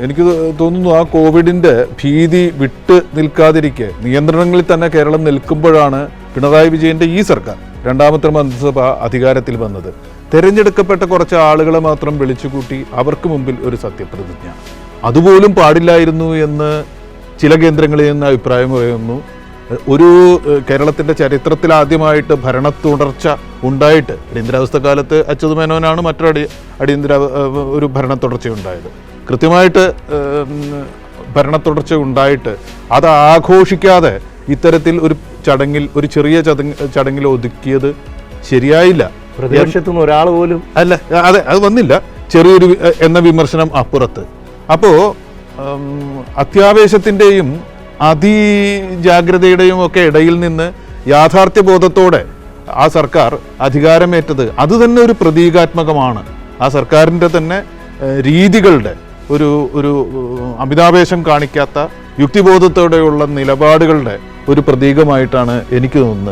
എനിക്ക് തോന്നുന്നു ആ കോവിഡിന്റെ ഭീതി വിട്ട് നിൽക്കാതിരിക്കെ നിയന്ത്രണങ്ങളിൽ തന്നെ കേരളം നിൽക്കുമ്പോഴാണ് പിണറായി വിജയന്റെ ഈ സർക്കാർ രണ്ടാമത്തെ മന്ത്രിസഭ അധികാരത്തിൽ വന്നത്. തെരഞ്ഞെടുക്കപ്പെട്ട കുറച്ച് ആളുകളെ മാത്രം വിളിച്ചുകൂട്ടി അവർക്ക് മുമ്പിൽ ഒരു സത്യപ്രതിജ്ഞ, അതുപോലും പാടില്ലായിരുന്നു എന്ന് ചില കേന്ദ്രങ്ങളിൽ നിന്ന് അഭിപ്രായം പറയുന്നു. ഒരു കേരളത്തിൻ്റെ ചരിത്രത്തിൽ ആദ്യമായിട്ട് ഭരണ തുടർച്ച ഉണ്ടായിട്ട്, അടിയന്തരാവസ്ഥ കാലത്ത് അച്യുതമേനോനാണ് മറ്റൊരു അടിയന്തര ഒരു ഭരണ തുടർച്ച ഉണ്ടായത്. കൃത്യമായിട്ട് ഭരണ തുടർച്ച ഉണ്ടായിട്ട് അത് ആഘോഷിക്കാതെ ഇത്തരത്തിൽ ഒരു ചടങ്ങിൽ, ഒരു ചെറിയ ചടങ്ങിൽ ഒതുക്കിയത് ശരിയായില്ല. പ്രതിപക്ഷത്തുനിന്ന് ഒരാൾ പോലും അല്ല, അതെ, അത് വന്നില്ല. ചെറിയൊരു എന്ന വിമർശനം അപ്പുറത്ത്. അപ്പോൾ അത്യാവേശത്തിൻ്റെയും അതിജാഗ്രതയുടെയും ഒക്കെ ഇടയിൽ നിന്ന് യാഥാർത്ഥ്യബോധത്തോടെ ആ സർക്കാർ അധികാരമേറ്റത് അത് തന്നെ ഒരു പ്രതീകാത്മകമാണ്. ആ സർക്കാരിൻ്റെ തന്നെ രീതികളുടെ ഒരു അമിതാവേശം കാണിക്കാത്ത യുക്തിബോധത്തോടെയുള്ള നിലപാടുകളുടെ ഒരു പ്രതീകമായിട്ടാണ് എനിക്ക് തോന്നുന്നത്.